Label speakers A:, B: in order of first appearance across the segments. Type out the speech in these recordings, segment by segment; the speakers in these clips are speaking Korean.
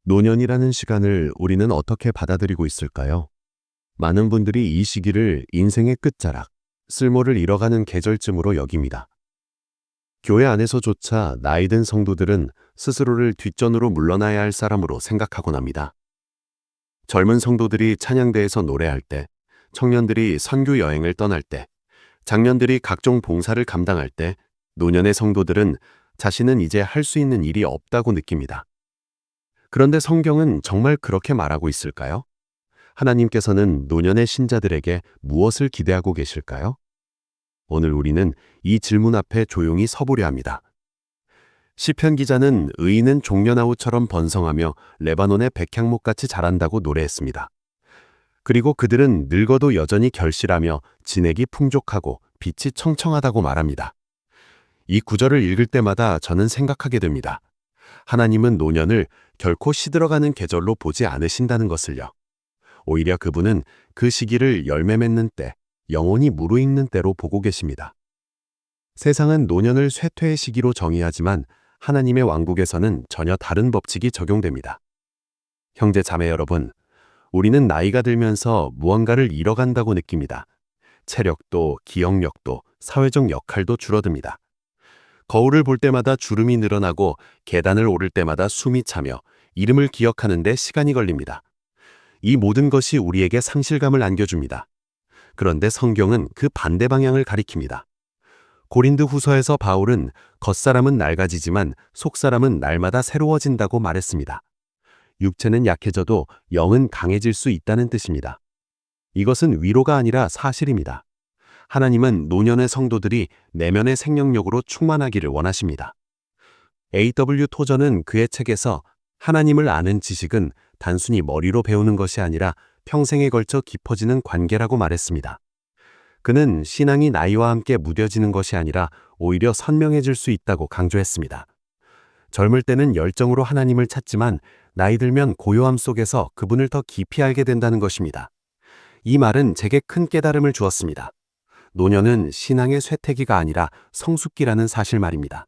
A: 노년이라는 시간을 우리는 어떻게 받아들이고 있을까요? 많은 분들이 이 시기를 인생의 끝자락, 쓸모를 잃어가는 계절쯤으로 여깁니다. 교회 안에서조차 나이 든 성도들은 스스로를 뒷전으로 물러나야 할 사람으로 생각하곤 합니다. 젊은 성도들이 찬양대에서 노래할 때, 청년들이 선교 여행을 떠날 때, 장년들이 각종 봉사를 감당할 때, 노년의 성도들은 자신은 이제 할 수 있는 일이 없다고 느낍니다. 그런데 성경은 정말 그렇게 말하고 있을까요? 하나님께서는 노년의 신자들에게 무엇을 기대하고 계실까요? 오늘 우리는 이 질문 앞에 조용히 서보려 합니다. 시편 기자는 의인은 종려나무처럼 번성하며 레바논의 백향목같이 자란다고 노래했습니다. 그리고 그들은 늙어도 여전히 결실하며 진액이 풍족하고 빛이 청청하다고 말합니다. 이 구절을 읽을 때마다 저는 생각하게 됩니다. 하나님은 노년을 결코 시들어가는 계절로 보지 않으신다는 것을요. 오히려 그분은 그 시기를 열매 맺는 때, 영혼이 무르익는 때로 보고 계십니다. 세상은 노년을 쇠퇴의 시기로 정의하지만 하나님의 왕국에서는 전혀 다른 법칙이 적용됩니다. 형제 자매 여러분, 우리는 나이가 들면서 무언가를 잃어간다고 느낍니다. 체력도, 기억력도, 사회적 역할도 줄어듭니다. 거울을 볼 때마다 주름이 늘어나고 계단을 오를 때마다 숨이 차며 이름을 기억하는 데 시간이 걸립니다. 이 모든 것이 우리에게 상실감을 안겨줍니다. 그런데 성경은 그 반대 방향을 가리킵니다. 고린도 후서에서 바울은 겉사람은 낡아지지만 속사람은 날마다 새로워진다고 말했습니다. 육체는 약해져도 영은 강해질 수 있다는 뜻입니다. 이것은 위로가 아니라 사실입니다. 하나님은 노년의 성도들이 내면의 생명력으로 충만하기를 원하십니다. A.W. 토저는 그의 책에서 하나님을 아는 지식은 단순히 머리로 배우는 것이 아니라 평생에 걸쳐 깊어지는 관계라고 말했습니다. 그는 신앙이 나이와 함께 무뎌지는 것이 아니라 오히려 선명해질 수 있다고 강조했습니다. 젊을 때는 열정으로 하나님을 찾지만 나이 들면 고요함 속에서 그분을 더 깊이 알게 된다는 것입니다. 이 말은 제게 큰 깨달음을 주었습니다. 노년은 신앙의 쇠퇴기가 아니라 성숙기라는 사실 말입니다.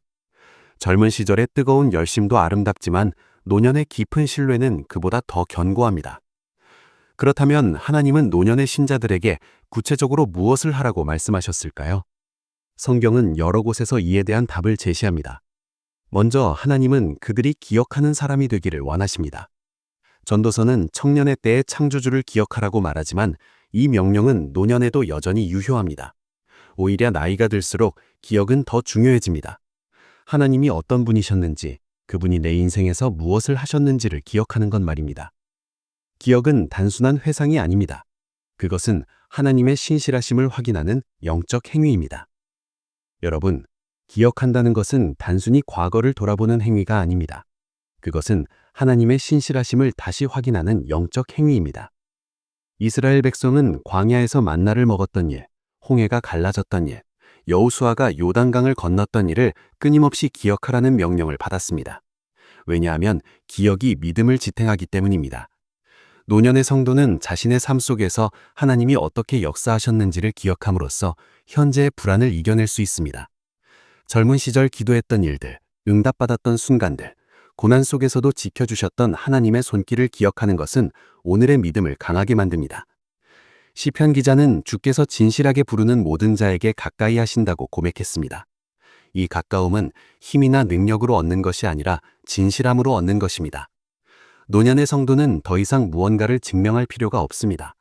A: 젊은 시절의 뜨거운 열심도 아름답지만 노년의 깊은 신뢰는 그보다 더 견고합니다. 그렇다면 하나님은 노년의 신자들에게 구체적으로 무엇을 하라고 말씀하셨을까요? 성경은 여러 곳에서 이에 대한 답을 제시합니다. 먼저 하나님은 그들이 기억하는 사람이 되기를 원하십니다. 전도서는 청년의 때의 창조주를 기억하라고 말하지만 이 명령은 노년에도 여전히 유효합니다. 오히려 나이가 들수록 기억은 더 중요해집니다. 하나님이 어떤 분이셨는지, 그분이 내 인생에서 무엇을 하셨는지를 기억하는 것 말입니다. 기억은 단순한 회상이 아닙니다. 그것은 하나님의 신실하심을 확인하는 영적 행위입니다. 여러분, 기억한다는 것은 단순히 과거를 돌아보는 행위가 아닙니다. 그것은 하나님의 신실하심을 다시 확인하는 영적 행위입니다. 이스라엘 백성은 광야에서 만나를 먹었던 일, 홍해가 갈라졌던 일, 여호수아가 요단강을 건넜던 일을 끊임없이 기억하라는 명령을 받았습니다. 왜냐하면 기억이 믿음을 지탱하기 때문입니다. 노년의 성도는 자신의 삶 속에서 하나님이 어떻게 역사하셨는지를 기억함으로써 현재의 불안을 이겨낼 수 있습니다. 젊은 시절 기도했던 일들, 응답받았던 순간들, 고난 속에서도 지켜주셨던 하나님의 손길을 기억하는 것은 오늘의 믿음을 강하게 만듭니다. 시편 기자는 주께서 진실하게 부르는 모든 자에게 가까이 하신다고 고백했습니다. 이 가까움은 힘이나 능력으로 얻는 것이 아니라 진실함으로 얻는 것입니다. 노년의 성도는 더 이상 무언가를 증명할 필요가 없습니다.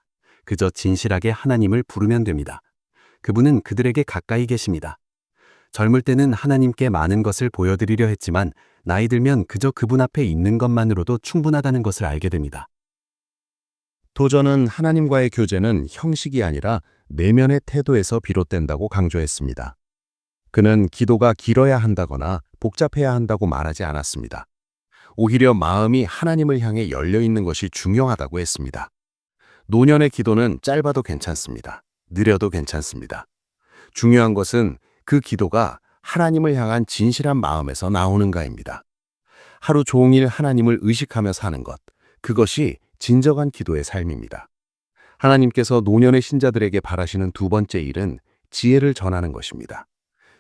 A: 그저 진실하게 하나님을 부르면 됩니다. 그분은 그들에게 가까이 계십니다. 젊을 때는 하나님께 많은 것을 보여드리려 했지만 나이 들면 그저 그분 앞에 있는 것만으로도 충분하다는 것을 알게 됩니다.
B: 토저는 하나님과의 교제는 형식이 아니라 내면의 태도에서 비롯된다고 강조했습니다. 그는 기도가 길어야 한다거나 복잡해야 한다고 말하지 않았습니다. 오히려 마음이 하나님을 향해 열려 있는 것이 중요하다고 했습니다. 노년의 기도는 짧아도 괜찮습니다. 느려도 괜찮습니다. 중요한 것은 그 기도가 하나님을 향한 진실한 마음에서 나오는가입니다. 하루 종일 하나님을 의식하며 사는 것, 그것이 진정한 기도의 삶입니다. 하나님께서 노년의 신자들에게 바라시는 두 번째 일은 지혜를 전하는 것입니다.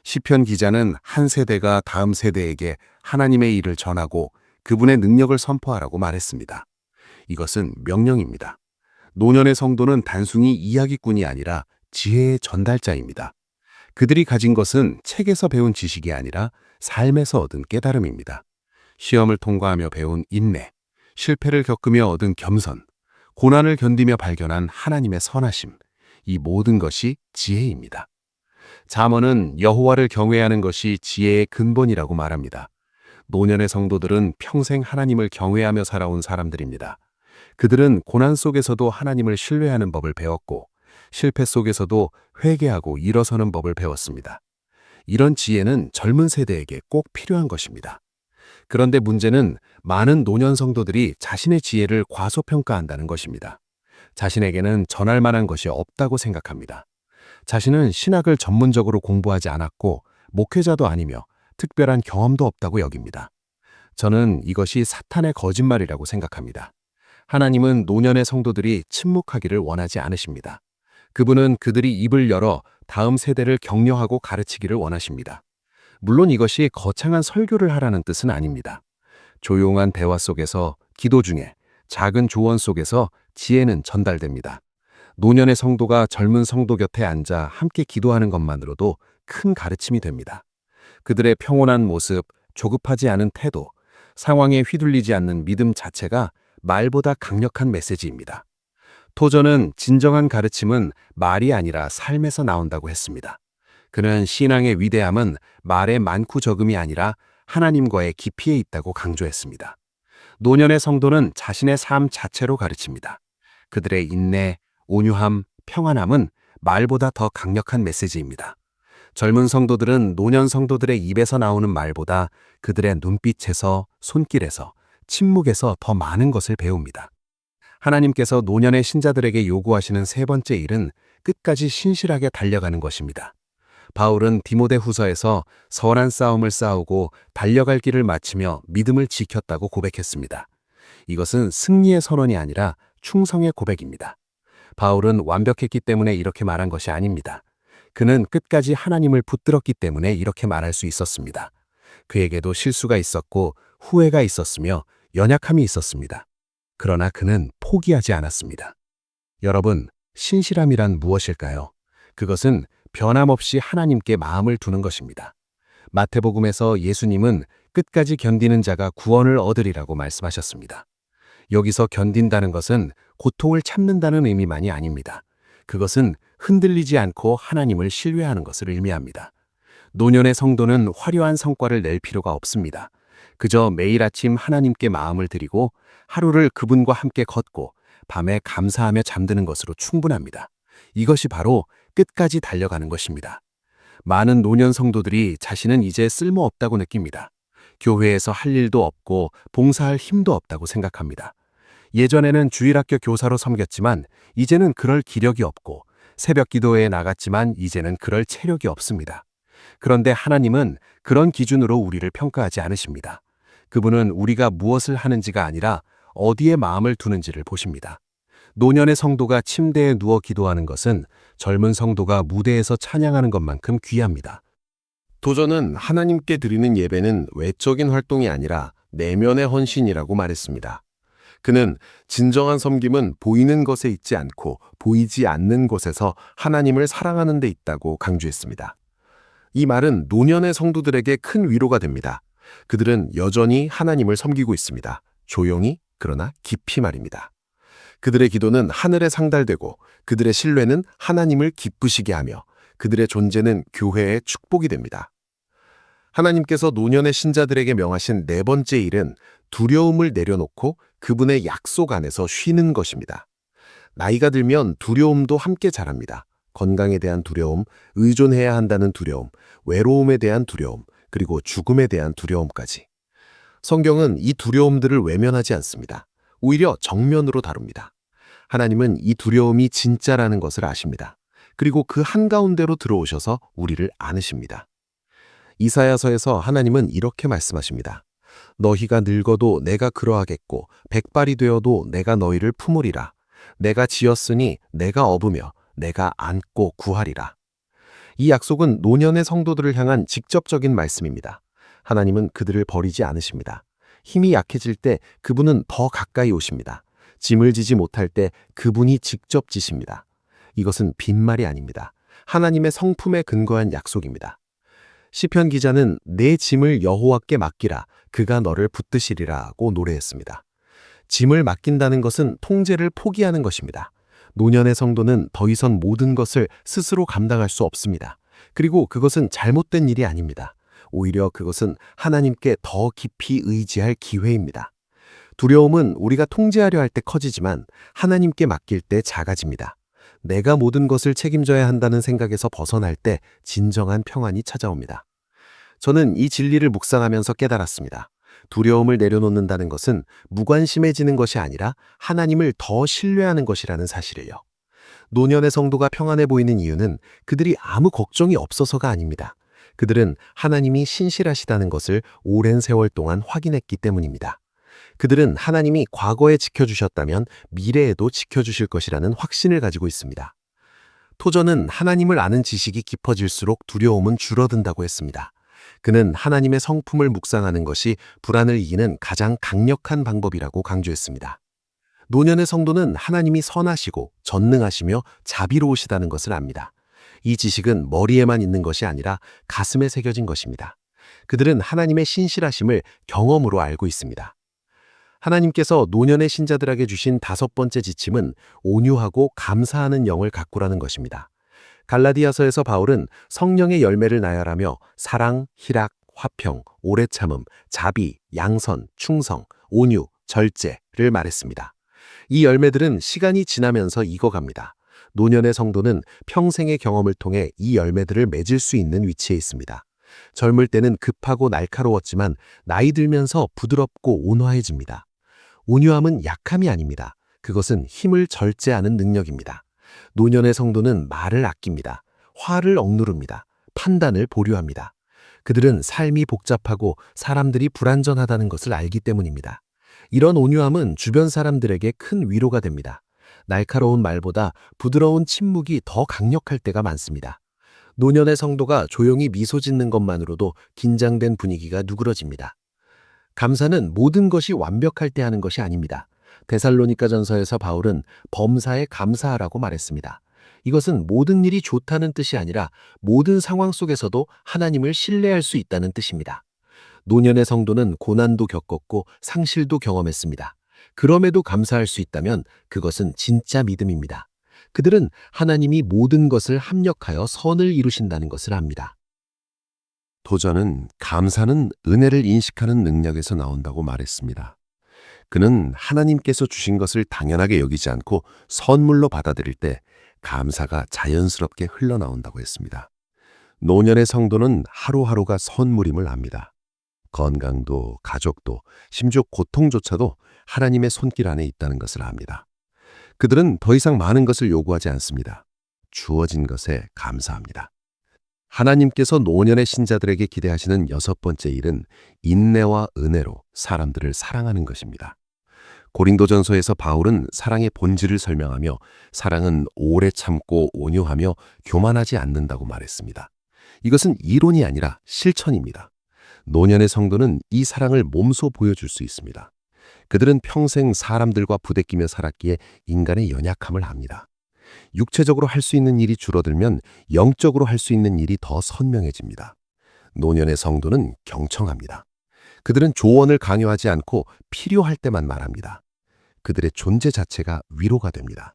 B: 시편 기자는 한 세대가 다음 세대에게 하나님의 일을 전하고 그분의 능력을 선포하라고 말했습니다. 이것은 명령입니다. 노년의 성도는 단순히 이야기꾼이 아니라 지혜의 전달자입니다. 그들이 가진 것은 책에서 배운 지식이 아니라 삶에서 얻은 깨달음입니다. 시험을 통과하며 배운 인내, 실패를 겪으며 얻은 겸손, 고난을 견디며 발견한 하나님의 선하심, 이 모든 것이 지혜입니다. 잠언은 여호와를 경외하는 것이 지혜의 근본이라고 말합니다. 노년의 성도들은 평생 하나님을 경외하며 살아온 사람들입니다. 그들은 고난 속에서도 하나님을 신뢰하는 법을 배웠고 실패 속에서도 회개하고 일어서는 법을 배웠습니다. 이런 지혜는 젊은 세대에게 꼭 필요한 것입니다. 그런데 문제는 많은 노년 성도들이 자신의 지혜를 과소평가한다는 것입니다. 자신에게는 전할 만한 것이 없다고 생각합니다. 자신은 신학을 전문적으로 공부하지 않았고 목회자도 아니며 특별한 경험도 없다고 여깁니다. 저는 이것이 사탄의 거짓말이라고 생각합니다. 하나님은 노년의 성도들이 침묵하기를 원하지 않으십니다. 그분은 그들이 입을 열어 다음 세대를 격려하고 가르치기를 원하십니다. 물론 이것이 거창한 설교를 하라는 뜻은 아닙니다. 조용한 대화 속에서, 기도 중에, 작은 조언 속에서 지혜는 전달됩니다. 노년의 성도가 젊은 성도 곁에 앉아 함께 기도하는 것만으로도 큰 가르침이 됩니다. 그들의 평온한 모습, 조급하지 않은 태도, 상황에 휘둘리지 않는 믿음 자체가 말보다 강력한 메시지입니다. 토저는 진정한 가르침은 말이 아니라 삶에서 나온다고 했습니다. 그는 신앙의 위대함은 말의 많고 적음이 아니라 하나님과의 깊이에 있다고 강조했습니다. 노년의 성도는 자신의 삶 자체로 가르칩니다. 그들의 인내, 온유함, 평안함은 말보다 더 강력한 메시지입니다. 젊은 성도들은 노년 성도들의 입에서 나오는 말보다 그들의 눈빛에서, 손길에서, 침묵에서 더 많은 것을 배웁니다. 하나님께서 노년의 신자들에게 요구하시는 세 번째 일은 끝까지 신실하게 달려가는 것입니다. 바울은 디모데후서에서 선한 싸움을 싸우고 달려갈 길을 마치며 믿음을 지켰다고 고백했습니다. 이것은 승리의 선언이 아니라 충성의 고백입니다. 바울은 완벽했기 때문에 이렇게 말한 것이 아닙니다. 그는 끝까지 하나님을 붙들었기 때문에 이렇게 말할 수 있었습니다. 그에게도 실수가 있었고 후회가 있었으며 연약함이 있었습니다. 그러나 그는 포기하지 않았습니다. 여러분, 신실함이란 무엇일까요? 그것은 변함없이 하나님께 마음을 두는 것입니다. 마태복음에서 예수님은 끝까지 견디는 자가 구원을 얻으리라고 말씀하셨습니다. 여기서 견딘다는 것은 고통을 참는다는 의미만이 아닙니다. 그것은 흔들리지 않고 하나님을 신뢰하는 것을 의미합니다. 노년의 성도는 화려한 성과를 낼 필요가 없습니다. 그저 매일 아침 하나님께 마음을 드리고 하루를 그분과 함께 걷고 밤에 감사하며 잠드는 것으로 충분합니다. 이것이 바로 끝까지 달려가는 것입니다. 많은 노년 성도들이 자신은 이제 쓸모없다고 느낍니다. 교회에서 할 일도 없고 봉사할 힘도 없다고 생각합니다. 예전에는 주일학교 교사로 섬겼지만 이제는 그럴 기력이 없고 새벽 기도회에 나갔지만 이제는 그럴 체력이 없습니다. 그런데 하나님은 그런 기준으로 우리를 평가하지 않으십니다. 그분은 우리가 무엇을 하는지가 아니라 어디에 마음을 두는지를 보십니다. 노년의 성도가 침대에 누워 기도하는 것은 젊은 성도가 무대에서 찬양하는 것만큼 귀합니다.
A: 도전은 하나님께 드리는 예배는 외적인 활동이 아니라 내면의 헌신이라고 말했습니다. 그는 진정한 섬김은 보이는 것에 있지 않고 보이지 않는 곳에서 하나님을 사랑하는 데 있다고 강조했습니다. 이 말은 노년의 성도들에게 큰 위로가 됩니다. 그들은 여전히 하나님을 섬기고 있습니다. 조용히, 그러나 깊이 말입니다. 그들의 기도는 하늘에 상달되고 그들의 신뢰는 하나님을 기쁘시게 하며 그들의 존재는 교회의 축복이 됩니다. 하나님께서 노년의 신자들에게 명하신 네 번째 일은 두려움을 내려놓고 그분의 약속 안에서 쉬는 것입니다. 나이가 들면 두려움도 함께 자랍니다. 건강에 대한 두려움, 의존해야 한다는 두려움, 외로움에 대한 두려움, 그리고 죽음에 대한 두려움까지. 성경은 이 두려움들을 외면하지 않습니다. 오히려 정면으로 다룹니다. 하나님은 이 두려움이 진짜라는 것을 아십니다. 그리고 그 한가운데로 들어오셔서 우리를 안으십니다. 이사야서에서 하나님은 이렇게 말씀하십니다. 너희가 늙어도 내가 그러하겠고 백발이 되어도 내가 너희를 품으리라. 내가 지었으니 내가 업으며 내가 안고 구하리라. 이 약속은 노년의 성도들을 향한 직접적인 말씀입니다. 하나님은 그들을 버리지 않으십니다.
C: 힘이 약해질 때 그분은 더 가까이 오십니다. 짐을 지지 못할 때 그분이 직접 지십니다. 이것은 빈말이 아닙니다. 하나님의 성품에 근거한 약속입니다. 시편 기자는 내 짐을 여호와께 맡기라 그가 너를 붙드시리라고 노래했습니다. 짐을 맡긴다는 것은 통제를 포기하는 것입니다. 노년의 성도는 더 이상 모든 것을 스스로 감당할 수 없습니다. 그리고 그것은 잘못된 일이 아닙니다. 오히려 그것은 하나님께 더 깊이 의지할 기회입니다. 두려움은 우리가 통제하려 할 때 커지지만 하나님께 맡길 때 작아집니다. 내가 모든 것을 책임져야 한다는 생각에서 벗어날 때 진정한 평안이 찾아옵니다. 저는 이 진리를 묵상하면서 깨달았습니다. 두려움을 내려놓는다는 것은 무관심해지는 것이 아니라 하나님을 더 신뢰하는 것이라는 사실을요. 노년의 성도가 평안해 보이는 이유는 그들이 아무 걱정이 없어서가 아닙니다. 그들은 하나님이 신실하시다는 것을 오랜 세월 동안 확인했기 때문입니다. 그들은 하나님이 과거에 지켜주셨다면 미래에도 지켜주실 것이라는 확신을 가지고 있습니다. 토저는 하나님을 아는 지식이 깊어질수록 두려움은 줄어든다고 했습니다. 그는 하나님의 성품을 묵상하는 것이 불안을 이기는 가장 강력한 방법이라고 강조했습니다. 노년의 성도는 하나님이 선하시고 전능하시며 자비로우시다는 것을 압니다. 이 지식은 머리에만 있는 것이 아니라 가슴에 새겨진 것입니다. 그들은 하나님의 신실하심을 경험으로 알고 있습니다. 하나님께서 노년의 신자들에게 주신 5번째 지침은 온유하고 감사하는 영을 가꾸라는 것입니다. 갈라디아서에서 바울은 성령의 열매를 나열하며 사랑, 희락, 화평, 오래 참음, 자비, 양선, 충성, 온유, 절제를 말했습니다. 이 열매들은 시간이 지나면서 익어갑니다. 노년의 성도는 평생의 경험을 통해 이 열매들을 맺을 수 있는 위치에 있습니다. 젊을 때는 급하고 날카로웠지만 나이 들면서 부드럽고 온화해집니다. 온유함은 약함이 아닙니다. 그것은 힘을 절제하는 능력입니다. 노년의 성도는 말을 아낍니다. 화를 억누릅니다. 판단을 보류합니다. 그들은 삶이 복잡하고 사람들이 불안전하다는 것을 알기 때문입니다. 이런 온유함은 주변 사람들에게 큰 위로가 됩니다. 날카로운 말보다 부드러운 침묵이 더 강력할 때가 많습니다. 노년의 성도가 조용히 미소 짓는 것만으로도 긴장된 분위기가 누그러집니다. 감사는 모든 것이 완벽할 때 하는 것이 아닙니다. 데살로니가전서에서 바울은 범사에 감사하라고 말했습니다. 이것은 모든 일이 좋다는 뜻이 아니라 모든 상황 속에서도 하나님을 신뢰할 수 있다는 뜻입니다. 노년의 성도는 고난도 겪었고 상실도 경험했습니다. 그럼에도 감사할 수 있다면 그것은 진짜 믿음입니다. 그들은 하나님이 모든 것을 합력하여 선을 이루신다는 것을 압니다.
B: 도전은 감사는 은혜를 인식하는 능력에서 나온다고 말했습니다. 그는 하나님께서 주신 것을 당연하게 여기지 않고 선물로 받아들일 때 감사가 자연스럽게 흘러나온다고 했습니다. 노년의 성도는 하루하루가 선물임을 압니다. 건강도 가족도 심지어 고통조차도 하나님의 손길 안에 있다는 것을 압니다. 그들은 더 이상 많은 것을 요구하지 않습니다. 주어진 것에 감사합니다. 하나님께서 노년의 신자들에게 기대하시는 6번째 일은 인내와 은혜로 사람들을 사랑하는 것입니다. 고린도전서에서 바울은 사랑의 본질을 설명하며 사랑은 오래 참고 온유하며 교만하지 않는다고 말했습니다. 이것은 이론이 아니라 실천입니다. 노년의 성도는 이 사랑을 몸소 보여줄 수 있습니다. 그들은 평생 사람들과 부대끼며 살았기에 인간의 연약함을 압니다. 육체적으로 할 수 있는 일이 줄어들면 영적으로 할 수 있는 일이 더 선명해집니다. 노년의 성도는 경청합니다. 그들은 조언을 강요하지 않고 필요할 때만 말합니다. 그들의 존재 자체가 위로가 됩니다.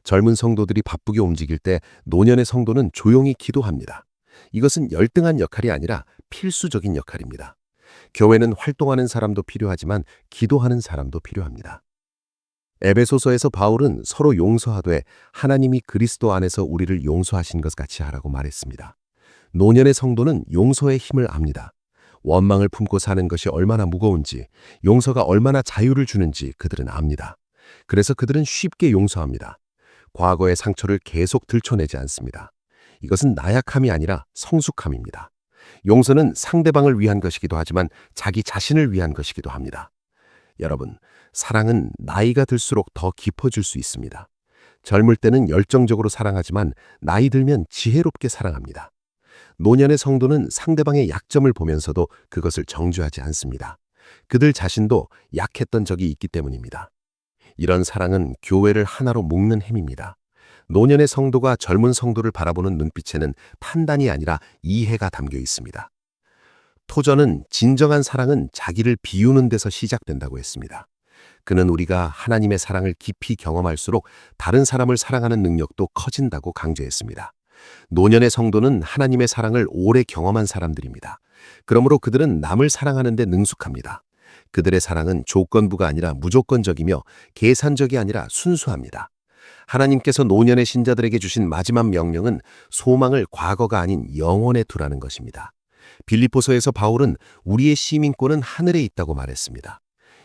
B: 젊은 성도들이 바쁘게 움직일 때 노년의 성도는 조용히 기도합니다. 이것은 열등한 역할이 아니라 필수적인 역할입니다. 교회는 활동하는 사람도 필요하지만 기도하는 사람도 필요합니다. 에베소서에서 바울은 서로 용서하되 하나님이 그리스도 안에서 우리를 용서하신 것 같이 하라고 말했습니다. 노년의 성도는 용서의 힘을 압니다. 원망을 품고 사는 것이 얼마나 무거운지, 용서가 얼마나 자유를 주는지 그들은 압니다. 그래서 그들은 쉽게 용서합니다. 과거의 상처를 계속 들춰내지 않습니다. 이것은 나약함이 아니라 성숙함입니다. 용서는 상대방을 위한 것이기도 하지만 자기 자신을 위한 것이기도 합니다. 여러분, 사랑은 나이가 들수록 더 깊어질 수 있습니다. 젊을 때는 열정적으로 사랑하지만 나이 들면 지혜롭게 사랑합니다. 노년의 성도는 상대방의 약점을 보면서도 그것을 정죄하지 않습니다.
C: 그들 자신도 약했던 적이 있기 때문입니다. 이런 사랑은 교회를 하나로 묶는 힘입니다. 노년의 성도가 젊은 성도를 바라보는 눈빛에는 판단이 아니라 이해가 담겨 있습니다. 토저는 진정한 사랑은 자기를 비우는 데서 시작된다고 했습니다. 그는 우리가 하나님의 사랑을 깊이 경험할수록 다른 사람을 사랑하는 능력도 커진다고 강조했습니다. 노년의 성도는 하나님의 사랑을 오래 경험한 사람들입니다. 그러므로 그들은 남을 사랑하는 데 능숙합니다. 그들의 사랑은 조건부가 아니라 무조건적이며 계산적이 아니라 순수합니다. 하나님께서 노년의 신자들에게 주신 마지막 명령은 소망을 과거가 아닌 영원에 두라는 것입니다. 빌립보서에서 바울은 우리의 시민권은 하늘에 있다고 말했습니다.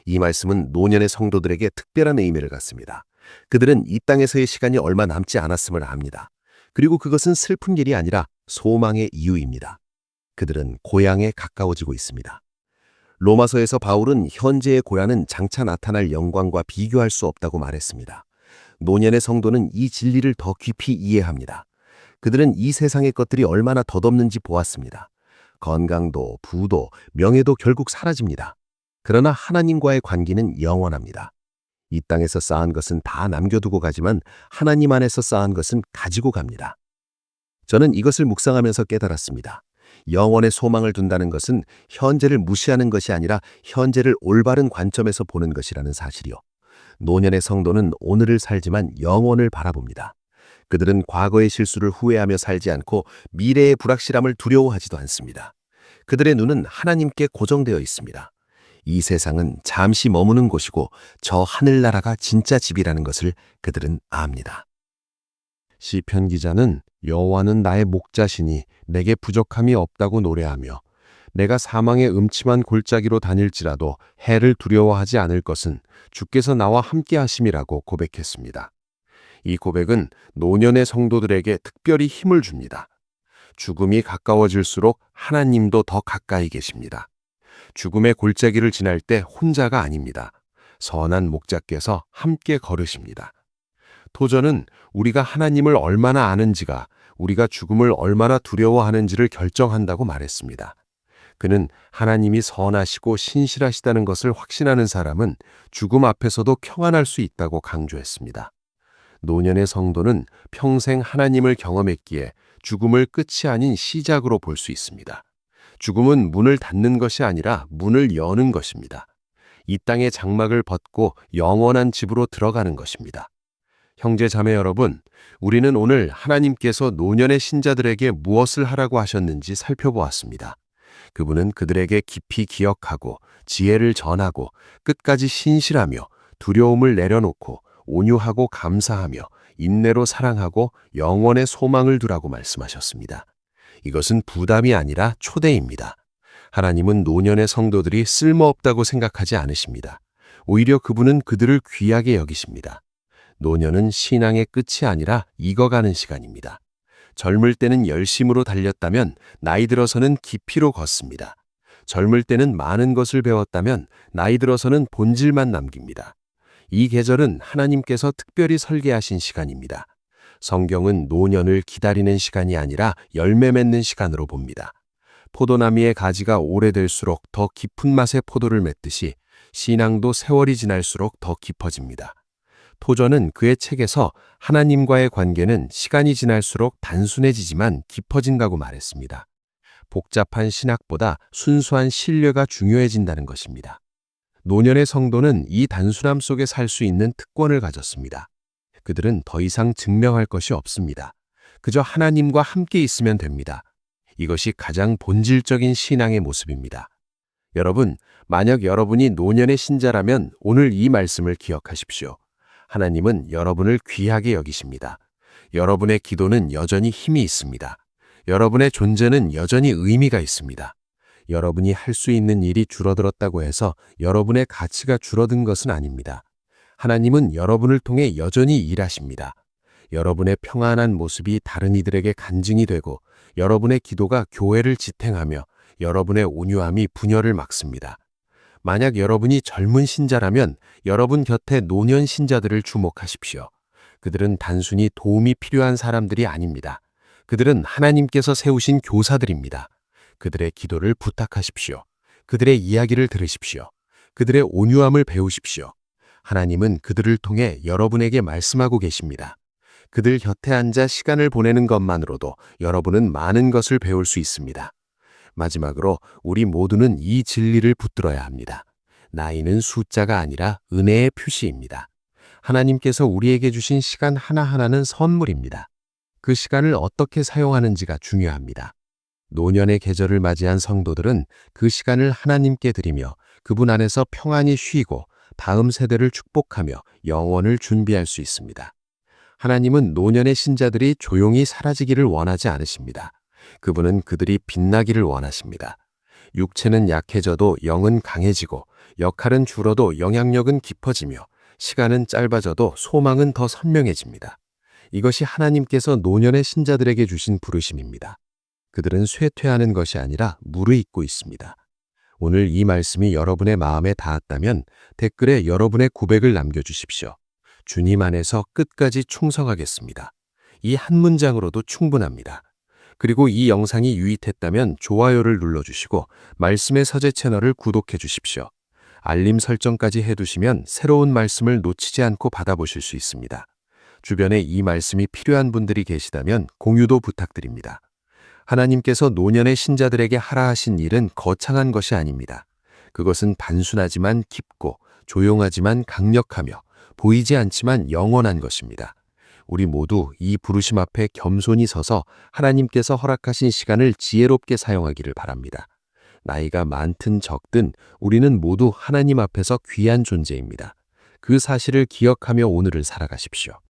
C: 이 말씀은 노년의 성도들에게 특별한 의미를 갖습니다. 그들은 이 땅에서의 시간이 얼마 남지 않았음을 압니다. 그리고 그것은 슬픈 일이 아니라 소망의 이유입니다. 그들은 고향에 가까워지고 있습니다. 로마서에서 바울은 현재의 고향은 장차 나타날 영광과 비교할 수 없다고 말했습니다. 노년의 성도는 이 진리를 더 깊이 이해합니다. 그들은 이 세상의 것들이 얼마나 덧없는지 보았습니다. 건강도, 부도, 명예도 결국 사라집니다. 그러나 하나님과의 관계는 영원합니다. 이 땅에서 쌓은 것은 다 남겨두고 가지만 하나님 안에서 쌓은 것은 가지고 갑니다. 저는 이것을 묵상하면서 깨달았습니다. 영원의 소망을 둔다는 것은 현재를 무시하는 것이 아니라 현재를 올바른 관점에서 보는 것이라는 사실이요. 노년의 성도는 오늘을 살지만 영원을 바라봅니다. 그들은 과거의 실수를 후회하며 살지 않고 미래의 불확실함을 두려워하지도 않습니다. 그들의 눈은 하나님께 고정되어 있습니다. 이 세상은 잠시 머무는 곳이고 저 하늘나라가 진짜 집이라는 것을 그들은 압니다.
B: 시편 기자는 여호와는 나의 목자시니 내게 부족함이 없다고 노래하며 내가 사망의 음침한 골짜기로 다닐지라도 해를 두려워하지 않을 것은 주께서 나와 함께 하심이라고 고백했습니다. 이 고백은 노년의 성도들에게 특별히 힘을 줍니다. 죽음이 가까워질수록 하나님도 더 가까이 계십니다. 죽음의 골짜기를 지날 때 혼자가 아닙니다. 선한 목자께서 함께 걸으십니다. 토저는 우리가 하나님을 얼마나 아는지가 우리가 죽음을 얼마나 두려워하는지를 결정한다고 말했습니다. 그는 하나님이 선하시고 신실하시다는 것을 확신하는 사람은 죽음 앞에서도 평안할 수 있다고 강조했습니다. 노년의 성도는 평생 하나님을 경험했기에 죽음을 끝이 아닌 시작으로 볼 수 있습니다. 죽음은 문을 닫는 것이 아니라 문을 여는 것입니다. 이 땅의 장막을 벗고 영원한 집으로 들어가는 것입니다. 형제 자매 여러분, 우리는 오늘 하나님께서 노년의 신자들에게 무엇을 하라고 하셨는지 살펴보았습니다. 그분은 그들에게 깊이 기억하고 지혜를 전하고 끝까지 신실하며 두려움을 내려놓고 온유하고 감사하며 인내로 사랑하고 영원의 소망을 두라고 말씀하셨습니다. 이것은 부담이 아니라 초대입니다. 하나님은 노년의 성도들이 쓸모없다고 생각하지 않으십니다. 오히려 그분은 그들을 귀하게 여기십니다. 노년은 신앙의 끝이 아니라 익어가는 시간입니다. 젊을 때는 열심으로 달렸다면 나이 들어서는 깊이로 걷습니다. 젊을 때는 많은 것을 배웠다면 나이 들어서는 본질만 남깁니다. 이 계절은 하나님께서 특별히 설계하신 시간입니다. 성경은 노년을 기다리는 시간이 아니라 열매 맺는 시간으로 봅니다. 포도나무의 가지가 오래될수록 더 깊은 맛의 포도를 맺듯이 신앙도 세월이 지날수록 더 깊어집니다. 토저는 그의 책에서 하나님과의 관계는 시간이 지날수록 단순해지지만 깊어진다고 말했습니다. 복잡한 신학보다 순수한 신뢰가 중요해진다는 것입니다. 노년의 성도는 이 단순함 속에 살 수 있는 특권을 가졌습니다. 그들은 더 이상 증명할 것이 없습니다. 그저 하나님과 함께 있으면 됩니다. 이것이 가장 본질적인 신앙의 모습입니다. 여러분, 만약 여러분이 노년의 신자라면 오늘 이 말씀을 기억하십시오. 하나님은 여러분을 귀하게 여기십니다. 여러분의 기도는 여전히 힘이 있습니다. 여러분의 존재는 여전히 의미가 있습니다. 여러분이 할 수 있는 일이 줄어들었다고 해서 여러분의 가치가 줄어든 것은 아닙니다. 하나님은 여러분을 통해 여전히 일하십니다. 여러분의 평안한 모습이 다른 이들에게 간증이 되고 여러분의 기도가 교회를 지탱하며 여러분의 온유함이 분열을 막습니다. 만약 여러분이 젊은 신자라면 여러분 곁에 노년 신자들을 주목하십시오. 그들은 단순히 도움이 필요한 사람들이 아닙니다. 그들은 하나님께서 세우신 교사들입니다. 그들의 기도를 부탁하십시오.
C: 그들의 이야기를 들으십시오. 그들의 온유함을 배우십시오. 하나님은 그들을 통해 여러분에게 말씀하고 계십니다. 그들 곁에 앉아 시간을 보내는 것만으로도 여러분은 많은 것을 배울 수 있습니다. 마지막으로 우리 모두는 이 진리를 붙들어야 합니다. 나이는 숫자가 아니라 은혜의 표시입니다. 하나님께서 우리에게 주신 시간 하나하나는 선물입니다. 그 시간을 어떻게 사용하는지가 중요합니다. 노년의 계절을 맞이한 성도들은 그 시간을 하나님께 드리며 그분 안에서 평안히 쉬고 다음 세대를 축복하며 영원을 준비할 수 있습니다. 하나님은 노년의 신자들이 조용히 사라지기를 원하지 않으십니다. 그분은 그들이 빛나기를 원하십니다. 육체는 약해져도 영은 강해지고 역할은 줄어도 영향력은 깊어지며 시간은 짧아져도 소망은 더 선명해집니다. 이것이 하나님께서 노년의 신자들에게 주신 부르심입니다. 그들은 쇠퇴하는 것이 아니라 무르익고 있습니다. 오늘 이 말씀이 여러분의 마음에 닿았다면 댓글에 여러분의 고백을 남겨주십시오. 주님 안에서 끝까지 충성하겠습니다. 이 한 문장으로도 충분합니다. 그리고 이 영상이 유익했다면 좋아요를 눌러주시고 말씀의 서재 채널을 구독해 주십시오. 알림 설정까지 해두시면 새로운 말씀을 놓치지 않고 받아보실 수 있습니다. 주변에 이 말씀이 필요한 분들이 계시다면 공유도 부탁드립니다. 하나님께서 노년의 신자들에게 하라 하신 일은 거창한 것이 아닙니다. 그것은 단순하지만 깊고 조용하지만 강력하며 보이지 않지만 영원한 것입니다. 우리 모두 이 부르심 앞에 겸손히 서서 하나님께서 허락하신 시간을 지혜롭게 사용하기를 바랍니다. 나이가 많든 적든 우리는 모두 하나님 앞에서 귀한 존재입니다. 그 사실을 기억하며 오늘을 살아가십시오.